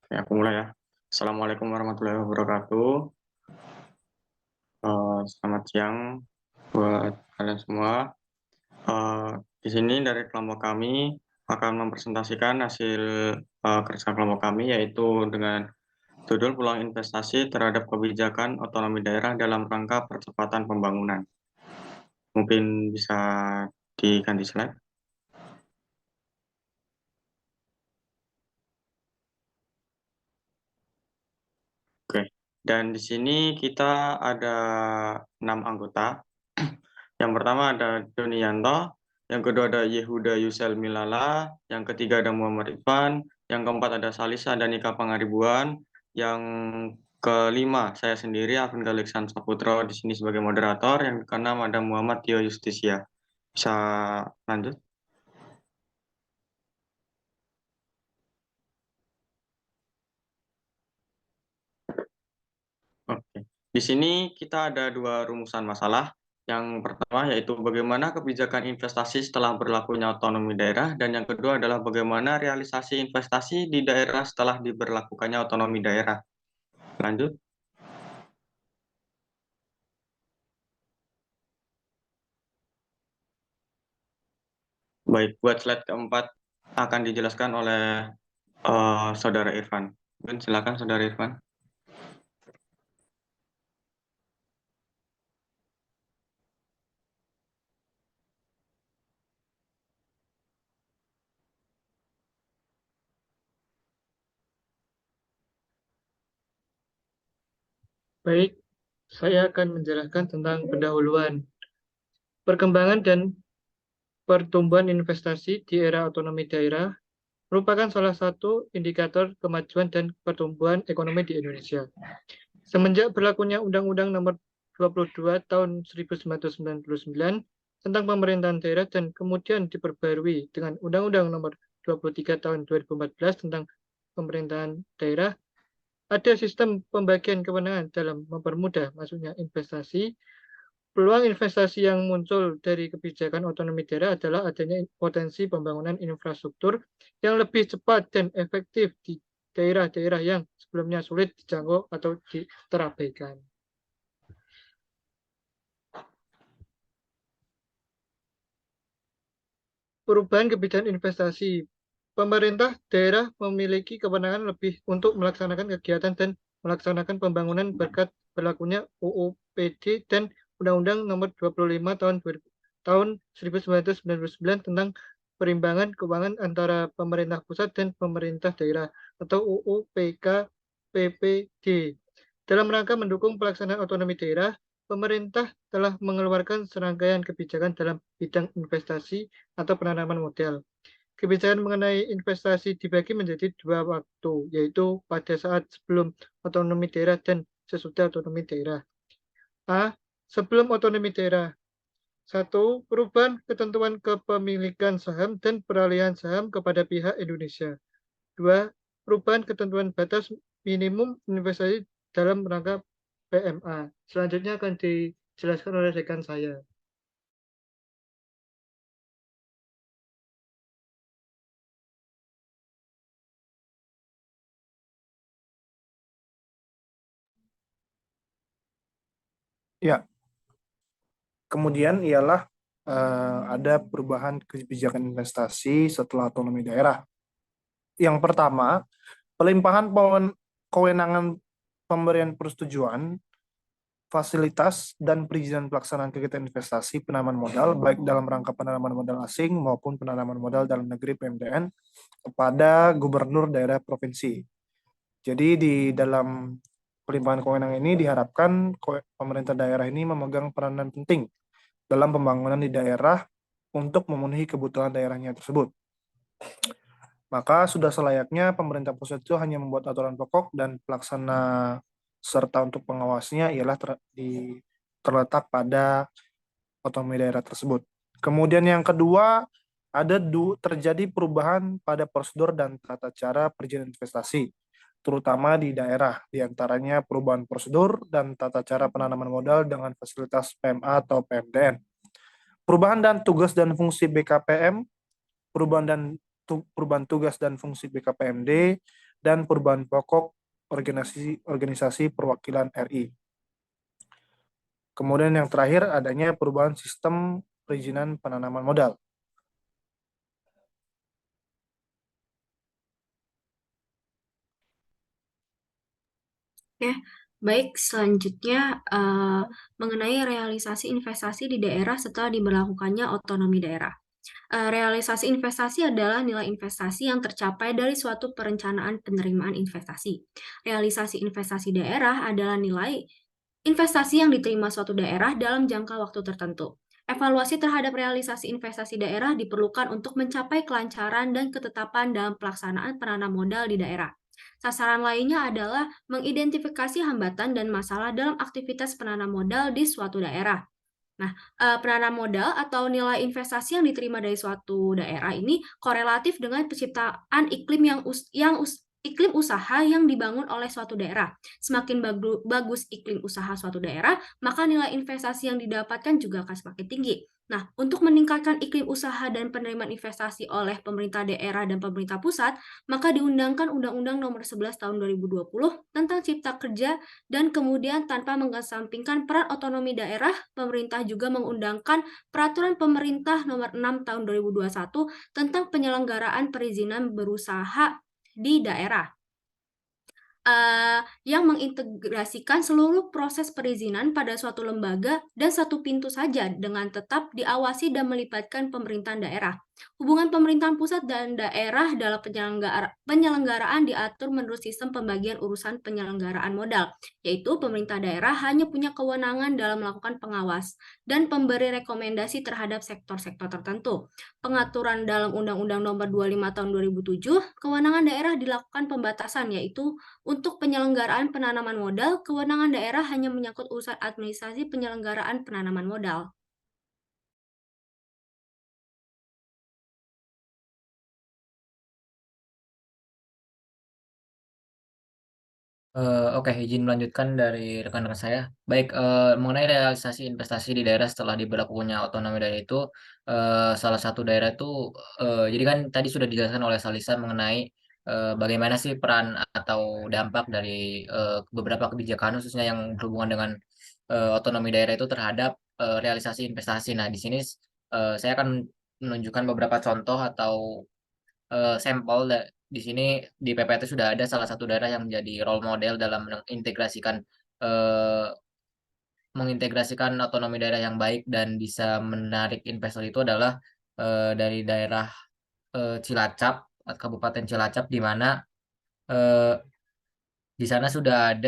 Oke, aku mulai ya. Assalamualaikum warahmatullahi wabarakatuh. Selamat siang buat kalian semua. Di sini dari kelompok kami akan mempresentasikan hasil kerja kelompok kami, yaitu dengan judul Peluang Investasi Terhadap Kebijakan Otonomi Daerah dalam Rangka Percepatan Pembangunan. Mungkin bisa diganti slide. Oke, dan di sini kita ada 6 anggota. Yang pertama ada Doni Yanto, yang kedua ada Yehuda Yusel Milala, yang ketiga ada Muhammad Irfan, yang keempat ada Salisa Danika Pangaribuan, yang kelima saya sendiri Alvin Galiksan Saputro di sini sebagai moderator, yang keenam ada Muhammad Tio Justisia. Bisa lanjut? Oke. Di sini kita ada dua rumusan masalah. Yang pertama yaitu bagaimana kebijakan investasi setelah berlakunya otonomi daerah, dan yang kedua adalah bagaimana realisasi investasi di daerah setelah diberlakukannya otonomi daerah. Lanjut. Baik, buat slide keempat akan dijelaskan oleh Saudara Irfan. Mungkin silakan Saudara Irfan. Baik, saya akan menjelaskan tentang pendahuluan, perkembangan dan pertumbuhan investasi di era otonomi daerah merupakan salah satu indikator kemajuan dan pertumbuhan ekonomi di Indonesia. Semenjak berlakunya Undang-Undang Nomor 22 Tahun 1999 tentang pemerintahan daerah dan kemudian diperbarui dengan Undang-Undang Nomor 23 Tahun 2014 tentang pemerintahan daerah, ada sistem pembagian kewenangan dalam mempermudah masuknya investasi. Peluang investasi yang muncul dari kebijakan otonomi daerah adalah adanya potensi pembangunan infrastruktur yang lebih cepat dan efektif di daerah-daerah yang sebelumnya sulit dijangkau atau terabaikan. Perubahan kebijakan investasi. Pemerintah daerah memiliki kewenangan lebih untuk melaksanakan kegiatan dan melaksanakan pembangunan berkat berlakunya UUPD dan Undang-Undang Nomor 25 tahun 1999 tentang perimbangan keuangan antara pemerintah pusat dan pemerintah daerah atau UU PKPPD. Dalam rangka mendukung pelaksanaan otonomi daerah, pemerintah telah mengeluarkan serangkaian kebijakan dalam bidang investasi atau penanaman modal. Kebijakan mengenai investasi dibagi menjadi dua waktu, yaitu pada saat sebelum otonomi daerah dan sesudah otonomi daerah. A. Sebelum otonomi daerah. 1. Perubahan ketentuan kepemilikan saham dan peralihan saham kepada pihak Indonesia. 2. Perubahan ketentuan batas minimum investasi dalam rangka PMA. Selanjutnya akan dijelaskan oleh rekan saya. Ya, kemudian ialah ada perubahan kebijakan investasi setelah otonomi daerah. Yang pertama, pelimpahan kewenangan pemberian persetujuan, fasilitas, dan perizinan pelaksanaan kegiatan investasi penanaman modal, baik dalam rangka penanaman modal asing maupun penanaman modal dalam negeri PMDN, kepada gubernur daerah provinsi. Jadi di dalam pelimpahan kewenangan ini diharapkan pemerintah daerah ini memegang peranan penting dalam pembangunan di daerah untuk memenuhi kebutuhan daerahnya tersebut. Maka sudah selayaknya pemerintah pusat itu hanya membuat aturan pokok dan pelaksana serta untuk pengawasnya ialah terletak pada otonomi daerah tersebut. Kemudian yang kedua, terjadi perubahan pada prosedur dan tata cara perizinan investasi, terutama di daerah, diantaranya perubahan prosedur dan tata cara penanaman modal dengan fasilitas PMA atau PMDN. Perubahan dan tugas dan fungsi BKPM, perubahan tugas dan fungsi BKPMD, dan perubahan pokok organisasi perwakilan RI. Kemudian yang terakhir adanya perubahan sistem perizinan penanaman modal. Oke, baik. Selanjutnya mengenai realisasi investasi di daerah setelah diberlakukannya otonomi daerah. Realisasi investasi adalah nilai investasi yang tercapai dari suatu perencanaan penerimaan investasi. Realisasi investasi daerah adalah nilai investasi yang diterima suatu daerah dalam jangka waktu tertentu. Evaluasi terhadap realisasi investasi daerah diperlukan untuk mencapai kelancaran dan ketetapan dalam pelaksanaan penanam modal di daerah. Sasaran lainnya adalah mengidentifikasi hambatan dan masalah dalam aktivitas penanam modal di suatu daerah. Nah, penanam modal atau nilai investasi yang diterima dari suatu daerah ini korelatif dengan penciptaan iklim iklim usaha yang dibangun oleh suatu daerah. Semakin bagus iklim usaha suatu daerah, maka nilai investasi yang didapatkan juga akan semakin tinggi. Nah, untuk meningkatkan iklim usaha dan penerimaan investasi oleh pemerintah daerah dan pemerintah pusat, maka diundangkan Undang-Undang Nomor 11 Tahun 2020 tentang Cipta Kerja, dan kemudian tanpa mengesampingkan peran otonomi daerah, pemerintah juga mengundangkan Peraturan Pemerintah Nomor 6 Tahun 2021 tentang penyelenggaraan perizinan berusaha di daerah, yang mengintegrasikan seluruh proses perizinan pada suatu lembaga dan satu pintu saja dengan tetap diawasi dan melibatkan pemerintahan daerah. Hubungan pemerintahan pusat dan daerah dalam penyelenggaraan diatur menurut sistem pembagian urusan penyelenggaraan modal, yaitu pemerintah daerah hanya punya kewenangan dalam melakukan pengawas dan pemberi rekomendasi terhadap sektor-sektor tertentu. Pengaturan dalam Undang-Undang Nomor 25 Tahun 2007, kewenangan daerah dilakukan pembatasan, yaitu untuk penyelenggaraan penanaman modal, kewenangan daerah hanya menyangkut urusan administrasi penyelenggaraan penanaman modal. Oke, izin melanjutkan dari rekan-rekan saya. Baik, mengenai realisasi investasi di daerah setelah diberlakukannya otonomi daerah itu, salah satu daerah itu, jadi kan tadi sudah dijelaskan oleh Salisa mengenai bagaimana sih peran atau dampak dari beberapa kebijakan khususnya yang berhubungan dengan otonomi daerah itu terhadap realisasi investasi. Nah, di sini saya akan menunjukkan beberapa contoh atau sampel di sini di PPT sudah ada salah satu daerah yang menjadi role model dalam eh, mengintegrasikan otonomi daerah yang baik dan bisa menarik investor itu adalah dari daerah Cilacap, Kabupaten Cilacap, di mana eh, di sana sudah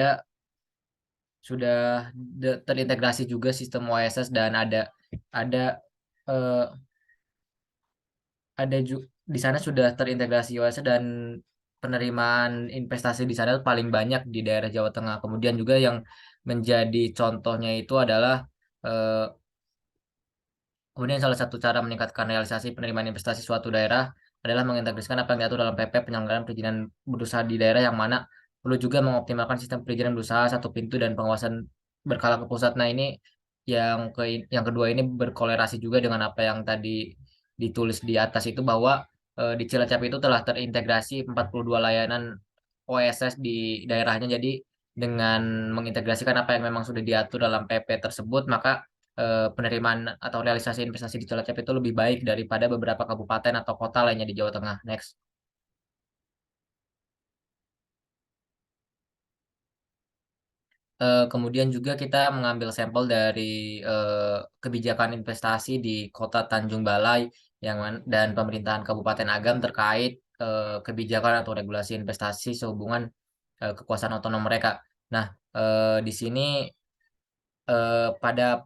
terintegrasi juga sistem OSS dan ada eh, di sana sudah terintegrasi OSS dan penerimaan investasi di sana paling banyak di daerah Jawa Tengah. Kemudian juga yang menjadi contohnya itu adalah eh, kemudian salah satu cara meningkatkan realisasi penerimaan investasi suatu daerah adalah mengintegrasikan apa yang diatur dalam PP penyelenggaraan perizinan berusaha di daerah, yang mana perlu juga mengoptimalkan sistem perizinan berusaha satu pintu dan pengawasan berkala ke pusat. Nah, ini yang kedua ini berkolerasi juga dengan apa yang tadi ditulis di atas itu, bahwa di Cilacap itu telah terintegrasi 42 layanan OSS di daerahnya. Jadi dengan mengintegrasikan apa yang memang sudah diatur dalam PP tersebut, maka penerimaan atau realisasi investasi di Cilacap itu lebih baik daripada beberapa kabupaten atau kota lainnya di Jawa Tengah. Next. Kemudian juga kita mengambil sampel dari kebijakan investasi di Kota Tanjung Balai dan pemerintahan Kabupaten Agam terkait kebijakan atau regulasi investasi sehubungan kekuasaan otonom mereka. Nah, di sini pada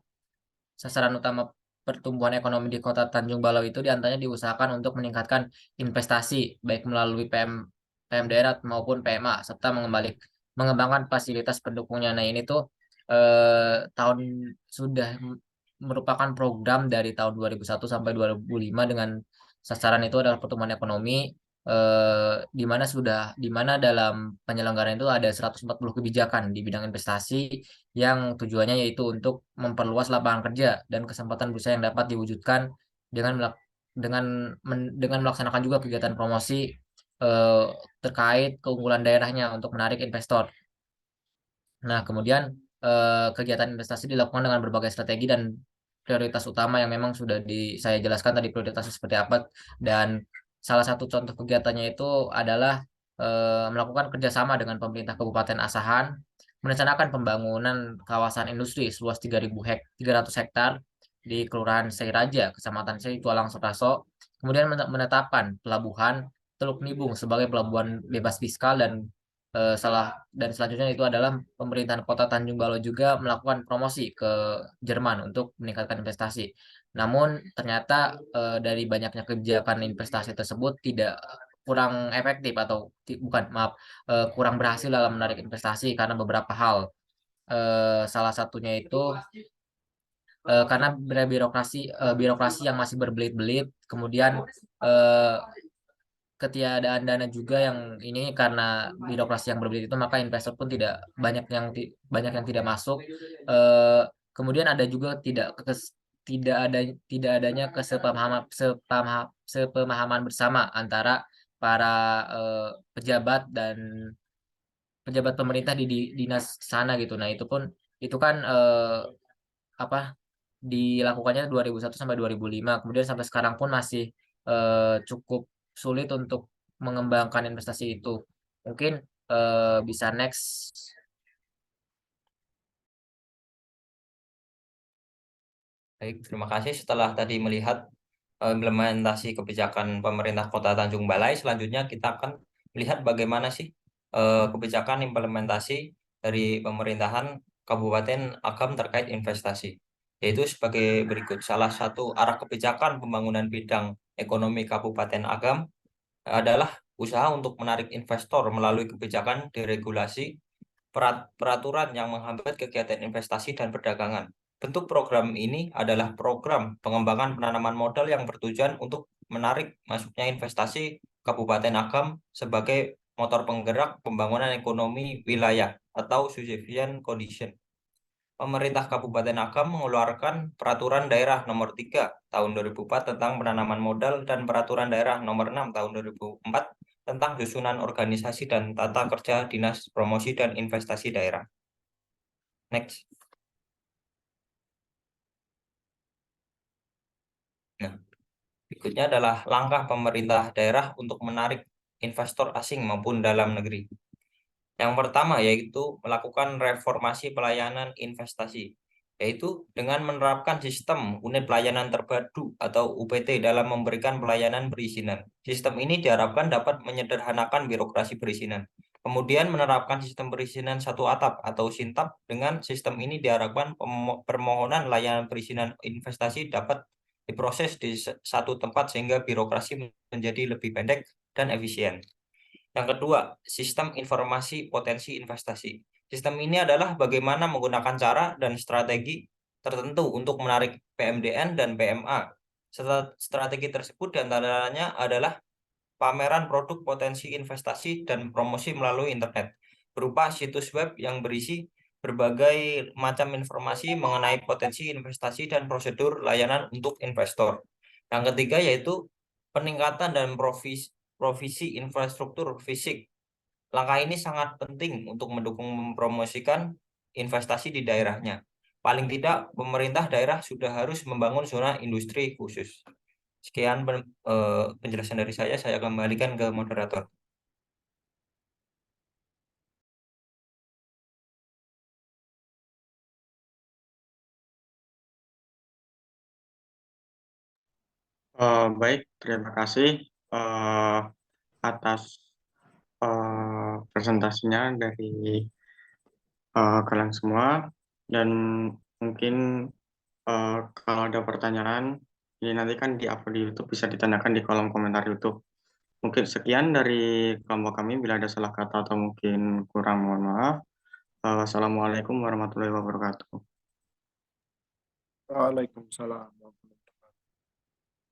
sasaran utama pertumbuhan ekonomi di Kota Tanjung Balai itu diantaranya diusahakan untuk meningkatkan investasi baik melalui PM daerah maupun PMA, serta mengembangkan fasilitas pendukungnya. Nah, ini tuh tahun sudah merupakan program dari tahun 2001 sampai 2005 dengan sasaran itu adalah pertumbuhan ekonomi, di mana dalam penyelenggaraan itu ada 140 kebijakan di bidang investasi yang tujuannya yaitu untuk memperluas lapangan kerja dan kesempatan berusaha yang dapat diwujudkan dengan dengan melaksanakan juga kegiatan promosi eh, terkait keunggulan daerahnya untuk menarik investor. Nah, kemudian kegiatan investasi dilakukan dengan berbagai strategi dan prioritas utama yang memang sudah saya jelaskan tadi prioritasnya seperti apa. Dan salah satu contoh kegiatannya itu adalah melakukan kerjasama dengan pemerintah Kabupaten Asahan, merencanakan pembangunan kawasan industri seluas 300 hektar di Kelurahan Seiraja, Kecamatan Tualang Sokaso, kemudian menetapkan pelabuhan Teluk Nibung sebagai pelabuhan bebas fiskal dan selanjutnya itu adalah pemerintahan Kota Tanjung Balai juga melakukan promosi ke Jerman untuk meningkatkan investasi. Namun ternyata dari banyaknya kebijakan investasi tersebut tidak kurang efektif atau bukan maaf kurang berhasil dalam menarik investasi karena beberapa hal. Salah satunya itu karena birokrasi yang masih berbelit-belit, kemudian eh, ketiadaan dana juga yang ini karena birokrasi yang berbelit itu maka investor pun banyak yang tidak masuk. Eh, Kemudian ada juga tidak adanya sepemahaman bersama antara para pejabat dan pejabat pemerintah di dinas sana gitu. Nah, itu kan apa dilakukannya 2001 sampai 2005. Kemudian sampai sekarang pun masih cukup sulit untuk mengembangkan investasi itu. Mungkin bisa next. Baik, terima kasih. Setelah tadi melihat implementasi kebijakan pemerintah Kota Tanjung Balai, selanjutnya kita akan melihat bagaimana sih kebijakan implementasi dari pemerintahan Kabupaten Agam terkait investasi. Yaitu sebagai berikut. Salah satu arah kebijakan pembangunan bidang ekonomi Kabupaten Agam adalah usaha untuk menarik investor melalui kebijakan deregulasi peraturan yang menghambat kegiatan investasi dan perdagangan. Bentuk program ini adalah program pengembangan penanaman modal yang bertujuan untuk menarik masuknya investasi Kabupaten Agam sebagai motor penggerak pembangunan ekonomi wilayah atau subsistence condition. Pemerintah Kabupaten Agam mengeluarkan Peraturan Daerah Nomor 3 Tahun 2004 tentang penanaman modal dan Peraturan Daerah Nomor 6 Tahun 2004 tentang susunan organisasi dan tata kerja Dinas Promosi dan Investasi Daerah. Next. Nah, berikutnya adalah langkah pemerintah daerah untuk menarik investor asing maupun dalam negeri. Yang pertama yaitu melakukan reformasi pelayanan investasi, yaitu dengan menerapkan sistem unit pelayanan terpadu atau UPT dalam memberikan pelayanan perizinan. Sistem ini diharapkan dapat menyederhanakan birokrasi perizinan. Kemudian menerapkan sistem perizinan satu atap atau SINTAP. Dengan sistem ini diharapkan permohonan layanan perizinan investasi dapat diproses di satu tempat sehingga birokrasi menjadi lebih pendek dan efisien. Yang kedua, sistem informasi potensi investasi. Sistem ini adalah bagaimana menggunakan cara dan strategi tertentu untuk menarik PMDN dan PMA. Strategi tersebut diantaranya adalah pameran produk potensi investasi dan promosi melalui internet, berupa situs web yang berisi berbagai macam informasi mengenai potensi investasi dan prosedur layanan untuk investor. Yang ketiga yaitu peningkatan dan provisi infrastruktur fisik. Langkah ini sangat penting untuk mendukung mempromosikan investasi di daerahnya. Paling tidak, pemerintah daerah sudah harus membangun zona industri khusus. Sekian penjelasan dari saya kembalikan ke moderator. Baik, terima kasih atas presentasinya dari kalian semua. Dan mungkin kalau ada pertanyaan, ini nanti kan di-upload di YouTube, bisa ditanyakan di kolom komentar YouTube. Mungkin sekian dari kelompok kami. Bila ada salah kata atau mungkin kurang, mohon maaf. Wassalamualaikum warahmatullahi wabarakatuh. Waalaikumsalam.